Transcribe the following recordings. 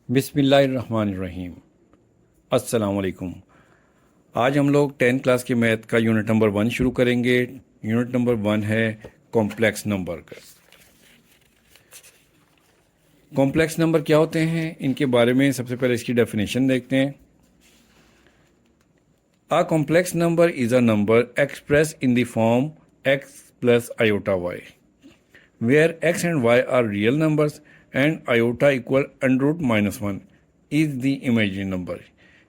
बिस्मिल्लाहिर्रहमानिर्रहीम। अस्सलाम वालेकुम। आज हम लोग 10th क्लास के मैथ का यूनिट नंबर 1 शुरू करेंगे। यूनिट नंबर 1 है कॉम्प्लेक्स नंबर का। कॉम्प्लेक्स नंबर क्या होते हैं, इनके बारे में सबसे पहले इसकी डेफिनेशन देखते हैं। A complex number is a number expressed in the form x plus iota y, where x and y are real numbers and iota equal under root minus 1 is the imaginary number।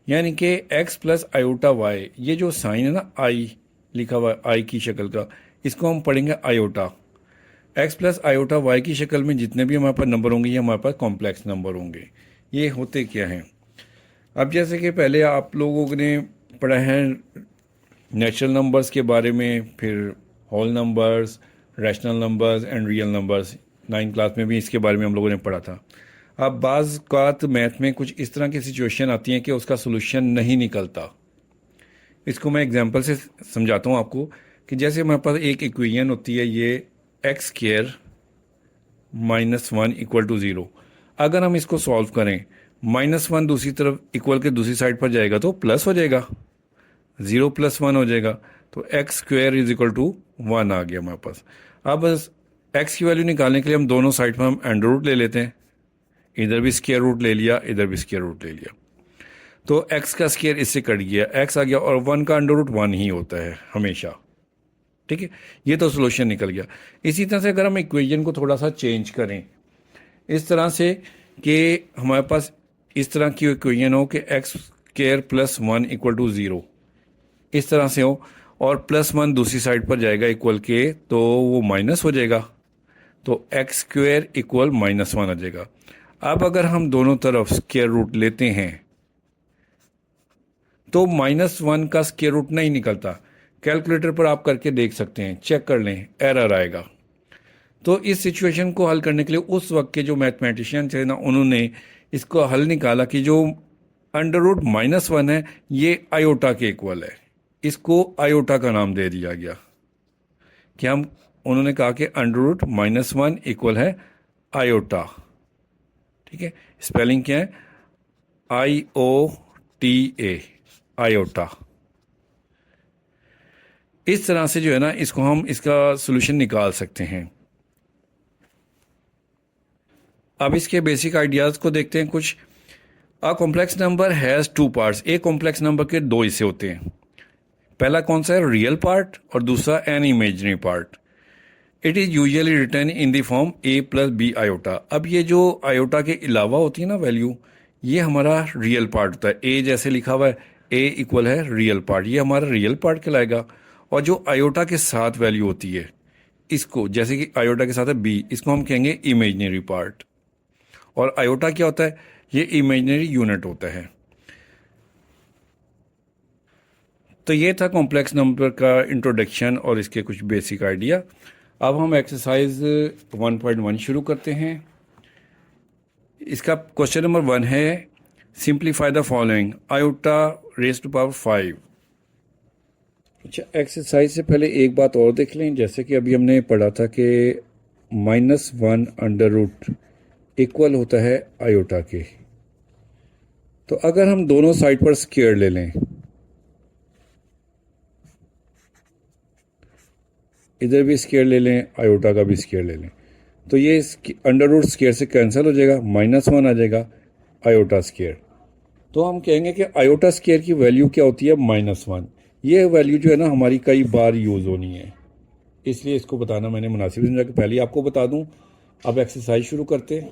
यानी कि x plus iota y, ये जो sign है ना i लिखा हुआ है i की शक्ल का, इसको हम पढ़ेंगे iota. x plus iota y की शक्ल में जितने भी हमारे पास नंबर होंगे ये हमारे पास कॉम्प्लेक्स नंबर होंगे। ये होते क्या हैं? अब जैसे कि पहले आप लोगों ने पढ़ा है नेचुरल नंबर्स के बारे में, फिर whole numbers, rational numbers and real numbers. 9th class में भी इसके बारे में हम लोगों ने पढ़ा था। अब बाज़ औक़ात मैथ में कुछ इस तरह की सिचुएशन आती हैं कि उसका सोल्यूशन नहीं निकलता। इसको मैं एग्जांपल से समझाता हूँ आपको कि जैसे हमारे पास एक इक्वेशन होती है, ये x square minus 1 equal to 0। अगर हम इसको सॉल्व करें, -1 दूसरी तरफ इक्वल के दूसरी साइड पर जाएगा तो प्लस हो जाएगा, 0 + 1 हो जाएगा, तो x square is equal to 1 आ गया हमारे पास। अब एक्स की वैल्यू निकालने के लिए हम दोनों साइड पर हम अंडर रूट ले लेते हैं। इधर भी स्क्वायर रूट ले लिया, इधर भी स्क्वायर रूट ले लिया, तो एक्स का स्क्वायर इससे कट गया, एक्स आ गया, और 1 का अंडर रूट 1 ही होता है हमेशा। ठीक है, ये तो सोल्यूशन निकल गया। इसी तरह से अगर हम इक्वेशन को थोड़ा सा चेंज करें इस तरह से कि हमारे पास इस तरह की इक्वेशन हो कि x square plus 1 equal to 0, इस तरह से हो, और +1 दूसरी साइड पर जाएगा इक्वल के, तो वो माइनस हो जाएगा, तो एक्स स्क्वायर इक्वल -1 आ जाएगा। अब अगर हम दोनों तरफ स्क्वायर रूट लेते हैं तो -1 का स्क्वायर रूट नहीं निकलता। कैलकुलेटर पर आप करके देख सकते हैं, चेक कर लें, एरर आएगा। तो इस सिचुएशन को हल करने के लिए उस वक्त के जो मैथमेटिशियन थे ना, उन्होंने इसको हल निकाला कि जो अंडर रूट -1 है ये आयोटा के इक्वल है, इसको आयोटा का नाम दे दिया गया कि हम, उन्होंने कहा कि अंडर रूट -1 इक्वल है आयोटा। ठीक है, स्पेलिंग क्या है? IOTA, iota. इस तरह से जो है ना, इसको हम इसका सोल्यूशन निकाल सकते हैं। अब इसके बेसिक आइडियाज़ को देखते हैं कुछ। A complex number has 2 parts. एक कॉम्प्लेक्स नंबर के 2 हिस्से होते हैं। पहला कौन सा है? रियल पार्ट, और दूसरा an imaginary part. It is usually return in the form a + b iota. अब ये जो आयोटा के अलावा होती है ना वैल्यू, ये हमारा रियल पार्ट होता है। a जैसे लिखा हुआ है, a इक्वल है रियल पार्ट, ये हमारा रियल पार्ट कहलाएगा। और जो आयोटा के साथ वैल्यू होती है, इसको, जैसे कि आयोटा के साथ है b, इसको हम कहेंगे इमेजनरी पार्ट। और आयोटा क्या होता है? ये इमेजनरी यूनिट होता है। तो ये था कॉम्प्लेक्स नंबर का इंट्रोडक्शन और इसके कुछ बेसिक आइडिया। अब हम एक्सरसाइज 1.1 शुरू करते हैं। इसका क्वेश्चन नंबर 1 है, simplify the following, iota raise to power 5। अच्छा, एक्सरसाइज से पहले एक बात और देख लें। जैसे कि अभी हमने पढ़ा था कि -1 अंडर रूट इक्वल होता है आयोटा के। तो अगर हम दोनों साइड पर स्क्वायर ले लें, इधर भी स्क्वायर ले लें, आयोटा का भी स्क्वायर ले लें, तो ये अंडर रूट स्क्वायर से कैंसिल हो जाएगा, -1 आ जाएगा आयोटा स्क्वायर। तो हम कहेंगे कि आयोटा स्क्वायर की वैल्यू क्या होती है? -1। ये वैल्यू जो है ना हमारी कई बार यूज़ होनी है, इसलिए इसको बताना मैंने मुनासिब समझा कि पहले आपको बता दूं। अब एक्सरसाइज शुरू करते हैं।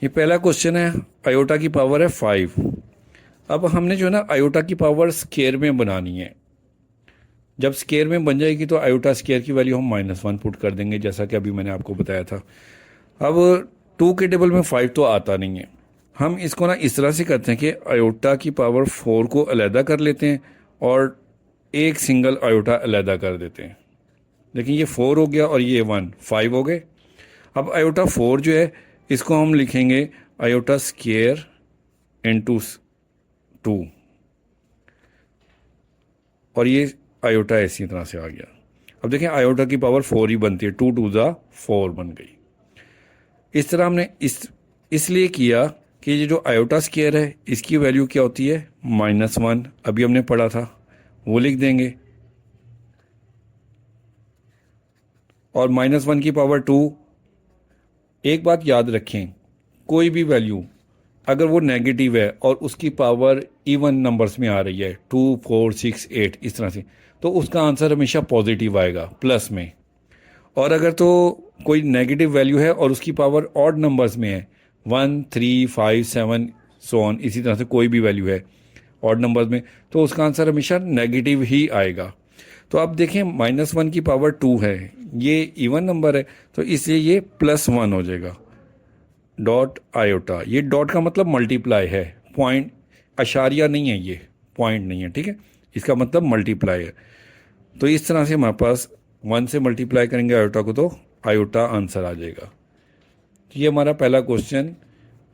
ये पहला क्वेश्चन है, आयोटा की पावर है 5। अब हमने जो है ना आयोटा की पावर स्क्वायर में बनानी है। जब स्क्वायर में बन जाएगी तो आयोटा स्क्वायर की वैल्यू हम -1 पुट कर देंगे, जैसा कि अभी मैंने आपको बताया था। अब 2 के टेबल में 5 तो आता नहीं है। हम इसको ना इस तरह से करते हैं कि आयोटा की पावर 4 को अलहदा कर लेते हैं और एक सिंगल आयोटा अलहदा कर देते हैं। लेकिन ये 4 हो गया और ये 1, 5 हो गए। अब आयोटा 4 जो है, इसको हम लिखेंगे आयोटा स्क्वायर इंटू 2, और ये आयोटा इसी तरह से आ गया। अब देखें, आयोटा की पावर 4 ही बनती है, 2 × 2 = 4 बन गई। इस तरह हमने इस इसलिए किया कि ये जो आयोटा स्क्वायर है इसकी वैल्यू क्या होती है -1, अभी हमने पढ़ा था, वो लिख देंगे। और -1 की पावर 2, एक बात याद रखें, कोई भी वैल्यू अगर वो नेगेटिव है और उसकी पावर इवन नंबर्स में आ रही है 2, 4, 6, 8 इस तरह से, तो उसका आंसर हमेशा पॉजिटिव आएगा प्लस में। और अगर तो कोई नेगेटिव वैल्यू है और उसकी पावर ऑड नंबर्स में है 1, 3, 5, 7 सो ऑन, इसी तरह से कोई भी वैल्यू है ऑड नंबर्स में, तो उसका आंसर हमेशा नेगेटिव ही आएगा। तो अब देखें -1 की पावर 2 है, ये इवन नंबर है, तो इसलिए ये +1 हो जाएगा। डॉट आयोटा, ये डॉट का मतलब मल्टीप्लाई है, पॉइंट अशारिया नहीं है, ये पॉइंट नहीं है, ठीक है, इसका मतलब मल्टीप्लाई है। तो इस तरह से हमारे पास 1 से मल्टीप्लाई करेंगे आयोटा को तो आयोटा आंसर आ जाएगा। तो ये हमारा पहला क्वेश्चन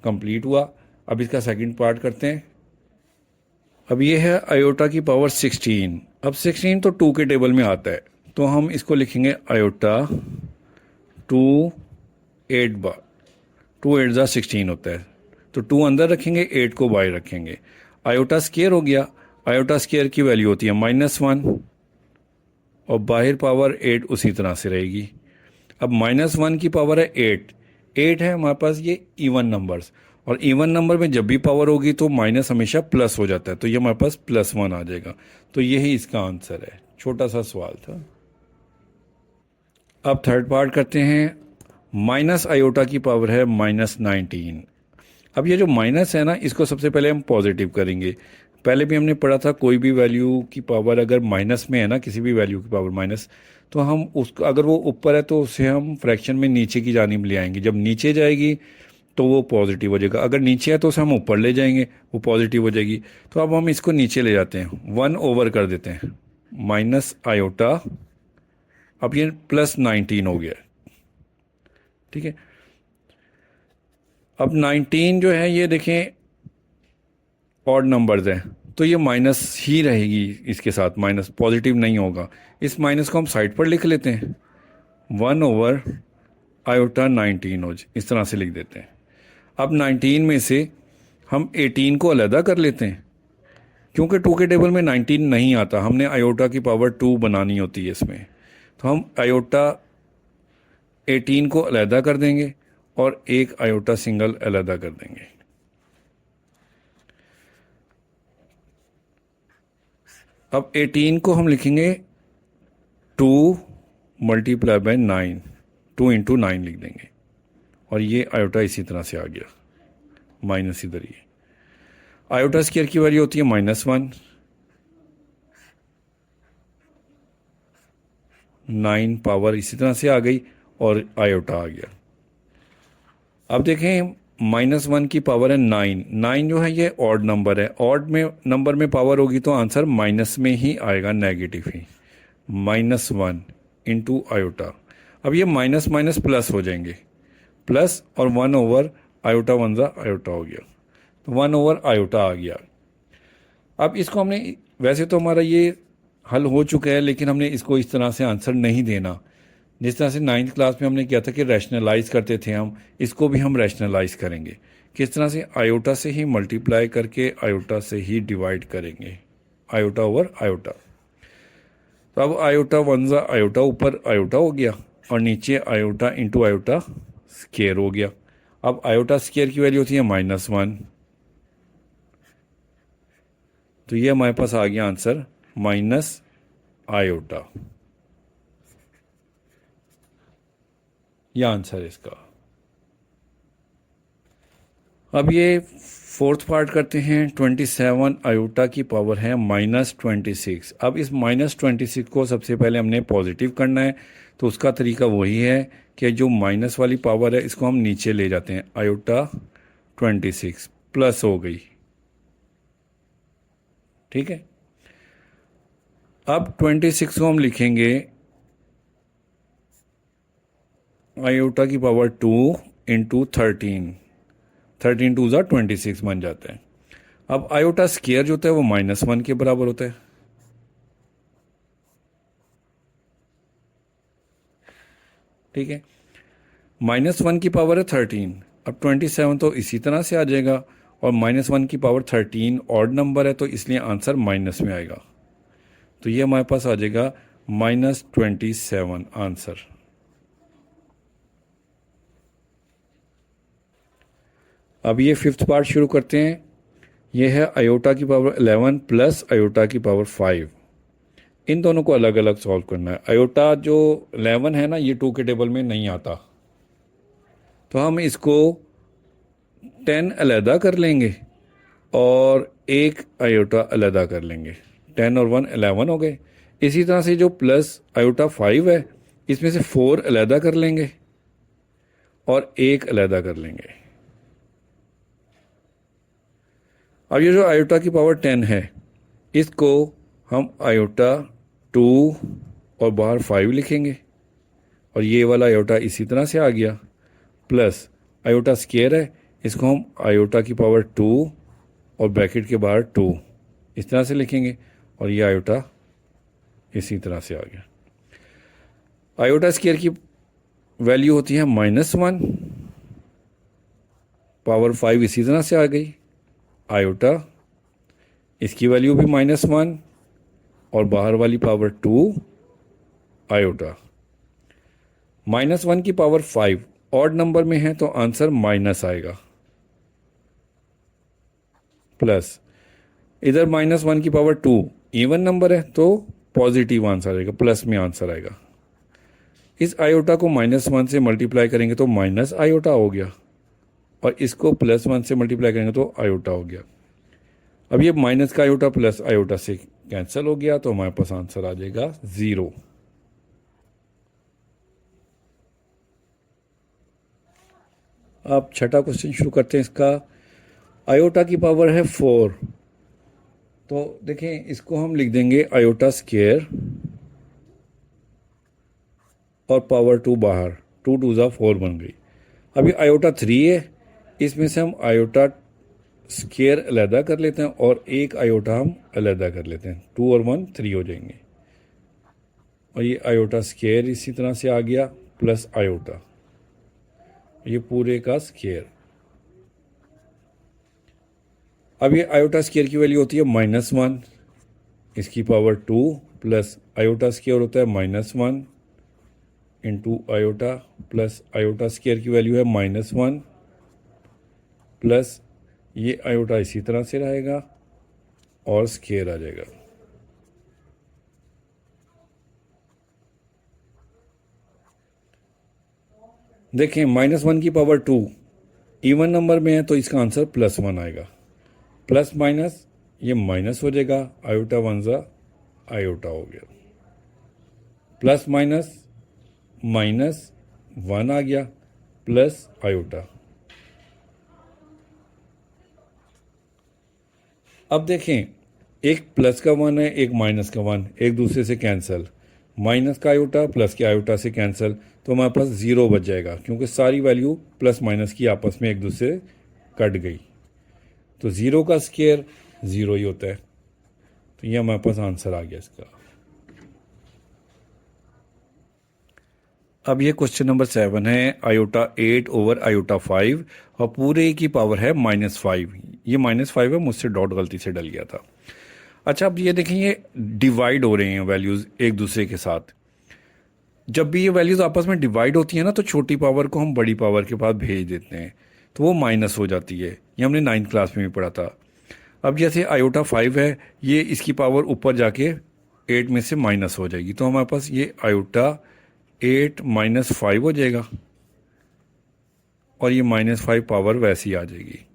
कंप्लीट हुआ। अब इसका सेकंड पार्ट करते हैं। अब ये है आयोटा की पावर 16। अब 16 तो 2 के टेबल में आता है, तो हम इसको लिखेंगे आयोटा 2 8 बार, 2 8 जा 16 होता है, तो 2 अंदर रखेंगे, 8 को बाहर रखेंगे। आयोटा स्क्वायर हो गया, आयोटा स्क्वायर की वैल्यू होती है -1 और बाहर पावर 8 उसी तरह से रहेगी। अब -1 की पावर है 8, 8 है हमारे पास ये इवन नंबर्स, और इवन नंबर में जब भी पावर होगी तो माइनस हमेशा प्लस हो जाता है, तो ये हमारे पास +1 आ जाएगा। तो यही इसका आंसर है, छोटा सा सवाल था। अब थर्ड पार्ट करते हैं। माइनस आयोटा की पावर है -19। अब ये जो माइनस है ना, इसको सबसे पहले हम पॉजिटिव करेंगे। पहले भी हमने पढ़ा था कोई भी वैल्यू की पावर अगर माइनस में है ना, किसी भी वैल्यू की पावर माइनस, तो हम उसको अगर वो ऊपर है तो उसे हम फ्रैक्शन में नीचे की जानिब ले आएंगे। जब नीचे जाएगी तो वो पॉजिटिव हो जाएगा, अगर नीचे है तो उसे हम ऊपर ले जाएंगे, वो पॉजिटिव हो जाएगी। तो अब हम इसको नीचे ले जाते हैं, 1 ओवर कर देते हैं माइनस आयोटा, अब ये +19 हो गया, ठीक है। अब 19 जो है ये देखें ऑड नंबर्स हैं, तो ये माइनस ही रहेगी, इसके साथ माइनस, पॉजिटिव नहीं होगा। इस माइनस को हम साइड पर लिख लेते हैं, 1 ओवर आयोटा 19 हो, इस तरह से लिख देते हैं। अब 19 में से हम 18 को अलहदा कर लेते हैं, क्योंकि 2 के टेबल में 19 नहीं आता, हमने आयोटा की पावर 2 बनानी होती है इसमें, तो हम आयोटा 18 को अलहदा कर देंगे और एक आयोटा सिंगल अलहदा कर देंगे। अब 18 को हम लिखेंगे 2 मल्टीप्लाई बाय 9, 2 इंटू 9 लिख देंगे, और ये आयोटा इसी तरह से आ गया, माइनस इधर ही। आयोटा स्क्वायर की वैल्यू होती है -1, 9 पावर इसी तरह से आ गई और आयोटा आ गया। अब देखें -1 की पावर है 9, 9 जो है ये ऑड नंबर है, ऑड में नंबर में पावर होगी तो आंसर माइनस में ही आएगा, नेगेटिव ही, -1 इंटू आयोटा। अब ये माइनस माइनस प्लस हो जाएंगे, प्लस और 1 ओवर आयोटा, 1 जा आयोटा हो गया, तो 1 ओवर आयोटा आ गया। अब इसको हमने, वैसे तो हमारा ये हल हो चुका है, लेकिन हमने इसको इस तरह से आंसर नहीं देना, जिस तरह से 9th क्लास में हमने किया था कि रैशनलाइज करते थे हम, इसको भी हम रैशनलाइज करेंगे। किस तरह से, आयोटा से ही मल्टीप्लाई करके आयोटा से ही डिवाइड करेंगे, आयोटा ओवर आयोटा। तो अब आयोटा 1 जा आयोटा, ऊपर आयोटा हो गया और नीचे आयोटा इंटू आयोटा स्क्वायर हो गया। अब आयोटा स्क्वायर की वैल्यू होती है -1, तो ये हमारे पास आ गया आंसर माइनस आयोटा, यह आंसर है इसका। अब ये फोर्थ पार्ट करते हैं। 27 आयोटा की पावर है -26। अब इस -26 को सबसे पहले हमने पॉजिटिव करना है, तो उसका तरीका वही है कि जो माइनस वाली पावर है इसको हम नीचे ले जाते हैं, आयोटा 26 प्लस हो गई, ठीक है। अब 26 को हम लिखेंगे आयोटा की पावर 2 इंटू 13, 13 2 जा 26 बन जाता है। अब आयोटा स्क्वायर जो होता है वो -1 के बराबर होता है, ठीक है। -1 की पावर है 13, अब 27 तो इसी तरह से आ जाएगा, और -1 की पावर 13 ऑड नंबर है तो इसलिए आंसर माइनस में आएगा। तो ये हमारे पास आ जाएगा -27 आंसर। अब ये फिफ्थ पार्ट शुरू करते हैं। ये है आयोटा की पावर 11 प्लस आयोटा की पावर 5। इन दोनों को अलग अलग सॉल्व करना है। आयोटा जो 11 है ना, ये 2 के टेबल में नहीं आता, तो हम इसको 10 अलहदा कर लेंगे और एक आयोटा अलहदा कर लेंगे। 10 और 1 11 हो गए। इसी तरह से जो प्लस आयोटा 5 है, इसमें से 4 अलहदा कर लेंगे और एक अलहदा कर लेंगे। अब ये जो आयोटा की पावर 10 है, इसको हम आयोटा 2 और बाहर 5 लिखेंगे, और ये वाला आयोटा इसी तरह से आ गया। प्लस आयोटा स्केयर है, इसको हम आयोटा की पावर 2 और ब्रैकेट के बाहर 2 इस तरह से लिखेंगे, और ये आयोटा इसी तरह से आ गया। आयोटा स्केयर की वैल्यू होती है -1, पावर 5 इसी तरह से आ गई। आयोटा, इसकी वैल्यू भी -1 और बाहर वाली पावर 2 आयोटा। -1 की पावर 5 ऑड नंबर में है तो आंसर माइनस आएगा। प्लस इधर -1 की पावर 2 इवन नंबर है तो पॉजिटिव आंसर आएगा, प्लस में आंसर आएगा। इस आयोटा को -1 से मल्टीप्लाई करेंगे तो माइनस आयोटा हो गया, और इसको +1 से मल्टीप्लाई करेंगे तो आयोटा हो गया। अब ये माइनस का आयोटा प्लस आयोटा से कैंसिल हो गया, तो हमारे पास आंसर आ जाएगा 0। अब छठा क्वेश्चन शुरू करते हैं। इसका आयोटा की पावर है 4, तो देखें इसको हम लिख देंगे आयोटा स्केयर और पावर 2 बाहर, 2 2 ज़ा 4 बन गई। अभी आयोटा 3 है, इसमें से हम आयोटा स्केयर अलहदा कर लेते हैं और एक आयोटा हम अलहदा कर लेते हैं। 2 और 1 3 हो जाएंगे, और ये आयोटा स्केयर इसी तरह से आ गया, प्लस आयोटा, ये पूरे का स्केयर। अब ये आयोटा स्केयर की वैल्यू होती है -1, इसकी पावर 2 प्लस आयोटा स्केयर होता है -1 into iota, plus iota square की वैल्यू है -1 प्लस ये आयोटा इसी तरह से रहेगा और स्केयर आ जाएगा। देखें -1 की पावर 2 इवन नंबर में है तो इसका आंसर +1 आएगा। प्लस माइनस ये माइनस हो जाएगा, आयोटा 1 ज़ा आयोटा हो गया, प्लस माइनस -1 आ गया, प्लस आयोटा। अब देखें एक प्लस का 1 है, एक माइनस का 1, एक दूसरे से कैंसिल। माइनस का आयोटा प्लस के आयोटा से कैंसिल, तो हमारे पास 0 बच जाएगा, क्योंकि सारी वैल्यू प्लस माइनस की आपस में एक दूसरे कट गई। तो 0 का स्केयर 0 ही होता है, तो ये हमारे पास आंसर आ गया इसका। अब ये क्वेश्चन नंबर 7 है, आयोटा 8 ओवर आयोटा 5 और पूरे की पावर है -5। ये -5 है, मुझसे डॉट गलती से डल गया था। अच्छा, अब ये देखें ये डिवाइड हो रहे हैं वैल्यूज़ एक दूसरे के साथ। जब भी ये वैल्यूज़ आपस में डिवाइड होती हैं ना, तो छोटी पावर को हम बड़ी पावर के पास भेज देते हैं, तो वो माइनस हो जाती है। ये हमने 9th क्लास में भी पढ़ा था। अब जैसे आयोटा 5 है, ये इसकी पावर ऊपर जाके 8 में से माइनस हो जाएगी, तो हमारे पास ये आयोटा 8 - 5 हो जाएगा, और ये -5 पावर वैसी आ जाएगी।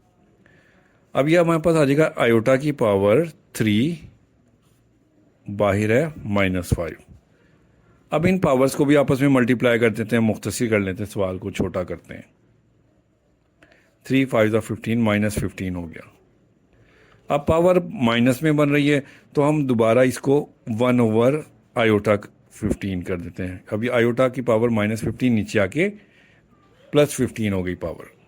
अब ये हमारे पास आ जाएगा आयोटा की पावर 3, बाहर है -5। अब इन पावर्स को भी आपस में मल्टीप्लाई कर देते हैं, मुख्तसर कर लेते हैं, सवाल को छोटा करते हैं। 3 5 15 -15 हो गया। अब पावर माइनस में बन रही है, तो हम दोबारा इसको 1 ओवर आयोटा 15 कर देते हैं। अभी आयोटा की पावर -15 नीचे आके +15 हो गई पावर।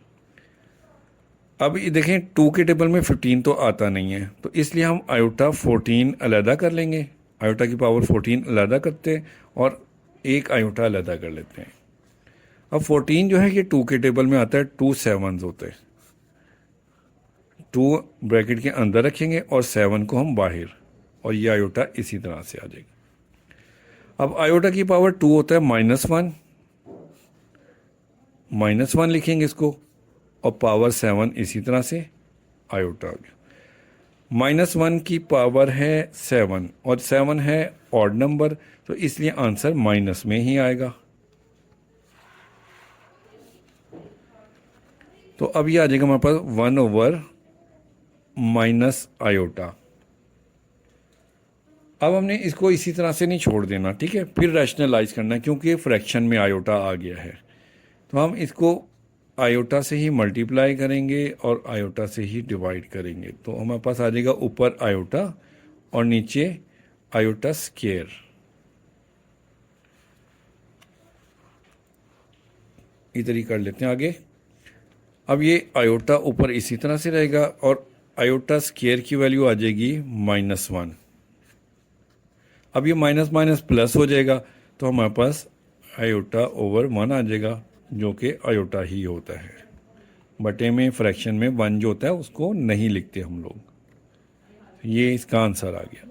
अब ये देखें 2 के टेबल में 15 तो आता नहीं है, तो इसलिए हम आयोटा 14 अलहदा कर लेंगे। आयोटा की पावर 14 अलहदा करते हैं और एक आयोटा अलहदा कर लेते हैं। अब 14 जो है ये 2 के टेबल में आता है, 2 7s होते हैं, 2 ब्रैकेट के अंदर रखेंगे और 7 को हम बाहर, और ये आयोटा इसी तरह से आ जाएगी। अब आयोटा की पावर 2 होता है -1, -1 लिखेंगे इसको, और पावर 7 इसी तरह से आयोटा आ गया। -1 की पावर है 7 और 7 है ऑड नंबर, तो इसलिए आंसर माइनस में ही आएगा। तो अब ये आ जाएगा हमारे पास 1/- आयोटा। अब हमने इसको इसी तरह से नहीं छोड़ देना, ठीक है, फिर रैशनलाइज करना है क्योंकि फ्रैक्शन में आयोटा आ गया है। तो हम इसको आयोटा से ही मल्टीप्लाई करेंगे और आयोटा से ही डिवाइड करेंगे, तो हमारे पास आ जाएगा ऊपर आयोटा और नीचे आयोटा स्क्वायर। इधर ही कर लेते हैं आगे। अब ये आयोटा ऊपर इसी तरह से रहेगा और आयोटा स्क्वायर की वैल्यू आ जाएगी -1। अब ये माइनस माइनस प्लस हो जाएगा, तो हमारे पास आयोटा ओवर 1 आ जाएगा, जो कि आयोटा ही होता है। बटे में फ्रैक्शन में 1 जो होता है उसको नहीं लिखते हम लोग। ये इसका आंसर आ गया।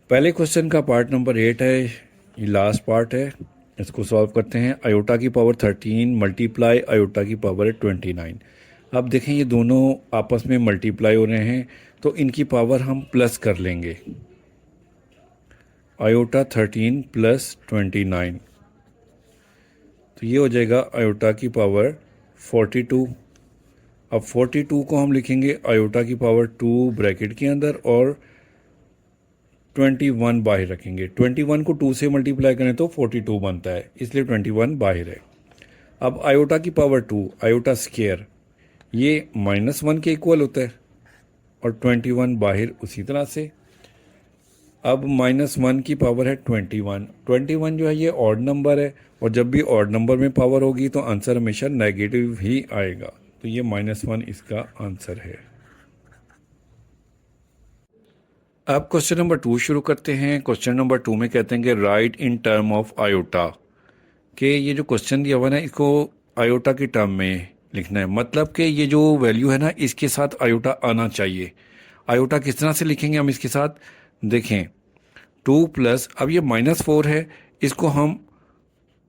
पहले क्वेश्चन का पार्ट नंबर 8 है, ये लास्ट पार्ट है, इसको सॉल्व करते हैं। आयोटा की पावर 13 मल्टीप्लाई आयोटा की पावर है 29। अब देखें ये दोनों आपस में मल्टीप्लाई हो रहे हैं, तो इनकी पावर हम प्लस कर लेंगे। आयोटा 13 + 29, तो ये हो जाएगा आयोटा की पावर 42। अब 42 को हम लिखेंगे आयोटा की पावर 2 ब्रैकेट के अंदर और 21 बाहर रखेंगे। 21 को 2 से मल्टीप्लाई करें तो 42 बनता है, इसलिए 21 बाहर है। अब आयोटा की पावर 2 आयोटा स्क्वायर, ये -1 के इक्वल होता है और 21 बाहर उसी तरह से। अब -1 की पावर है 21। 21 जो है ये ऑड नंबर है, और जब भी ऑड नंबर में पावर होगी तो आंसर हमेशा नेगेटिव ही आएगा, तो ये -1 इसका आंसर है। अब क्वेश्चन नंबर 2 शुरू करते हैं। क्वेश्चन नंबर 2 में कहते हैं कि right in term of iota, कि ये जो क्वेश्चन दिया हुआ है ना इसको आयोटा की टर्म में लिखना है, मतलब कि ये जो वैल्यू है ना इसके साथ आयोटा आना चाहिए। आयोटा किस तरह से लिखेंगे हम इसके साथ, देखें 2 प्लस, अब ये -4 है, इसको हम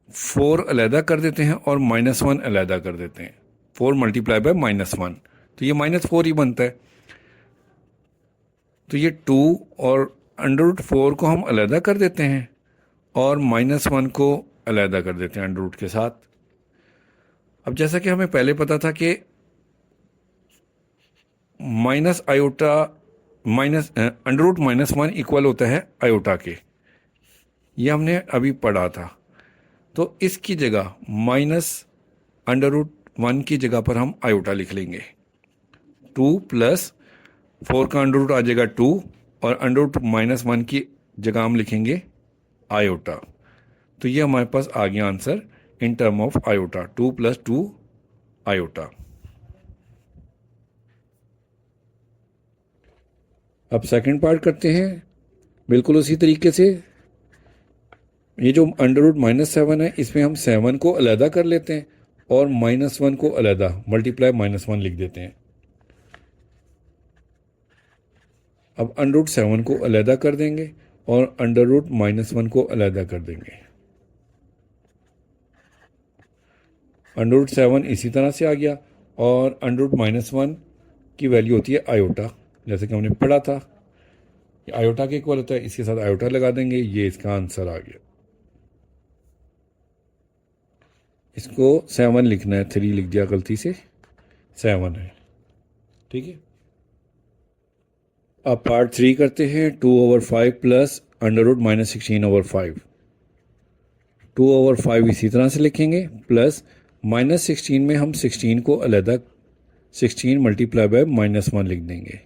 4 अलहदा कर देते हैं और -1 अलहदा कर देते हैं। 4 मल्टीप्लाई बाय -1, तो ये -4 ही बनता है। तो ये 2 और √4 को हम अलहदा कर देते हैं और -1 को अलहदा कर देते हैं अंडर रूट के साथ। अब जैसा कि हमें पहले पता था कि माइनस आयोटा माइनस √-1 इक्वल होता है आयोटा के, ये हमने अभी पढ़ा था। तो इसकी जगह -√1 की जगह पर हम आयोटा लिख लेंगे। 2 + 4 का अंडर रूट आ जाएगा 2 और √-1 की जगह हम लिखेंगे आयोटा। तो ये हमारे पास आ गया answer in term of iota, 2 + 2 iota. अब सेकंड पार्ट करते हैं बिल्कुल उसी तरीके से। ये जो √-7 है इसमें हम 7 को अलहदा कर लेते हैं और -1 को अलहदा मल्टीप्लाई -1 लिख देते हैं। अब √7 को अलहदा कर देंगे और √-1 को अलहदा कर देंगे। √7 इसी तरह से आ गया और √-1 की वैल्यू होती है आयोटा, जैसे कि हमने पढ़ा था आयोटा के इक्वल होता है, इसके साथ आयोटा लगा देंगे, ये इसका आंसर आ गया। इसको 7 लिखना है, 3 लिख दिया गलती से, 7 है, ठीक है। अब पार्ट 3 करते हैं। 2/5 + √-16/5। 2/5 इसी तरह से लिखेंगे, प्लस -16 में हम 16 को अलहदा 16 मल्टीप्लाई बाय -1 लिख देंगे।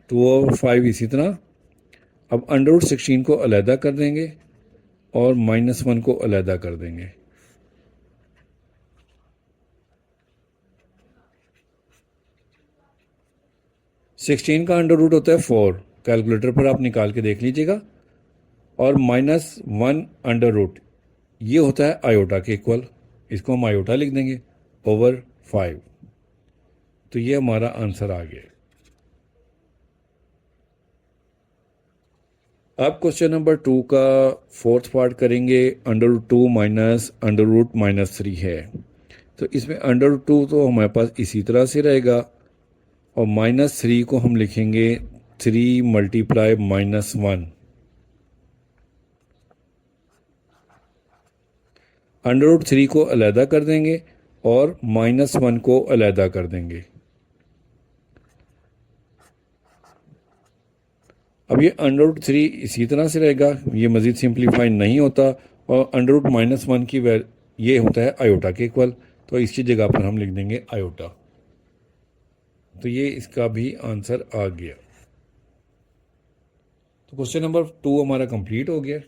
2/5 इसी तरह। अब √16 को अलहदा कर देंगे और -1 को अलहदा कर देंगे। सिक्सटीन का अंडर रूट होता है 4 कैलकुलेटर पर आप निकाल के देख लीजिएगा। और -1 √ ये होता है आयोटा के इक्वल, इसको हम आयोटा लिख देंगे ओवर 5। तो ये हमारा आंसर आ गया। अब क्वेश्चन नंबर 2 का फोर्थ पार्ट करेंगे। √2 माइनस √-3 है, तो इसमें √2 तो हमारे पास इसी तरह से रहेगा और -3 को हम लिखेंगे 3 × -1। √3 को अलहदा कर देंगे और -1 को अलहदा कर देंगे। अब ये √3 इसी तरह से रहेगा, ये मज़ीद सिंप्लीफाई नहीं होता और √-1 की ये होता है आयोटा के इक्वल, तो इसकी जगह पर हम लिख देंगे आयोटा। तो ये इसका भी आंसर आ गया। तो क्वेश्चन नंबर 2 हमारा कंप्लीट हो गया।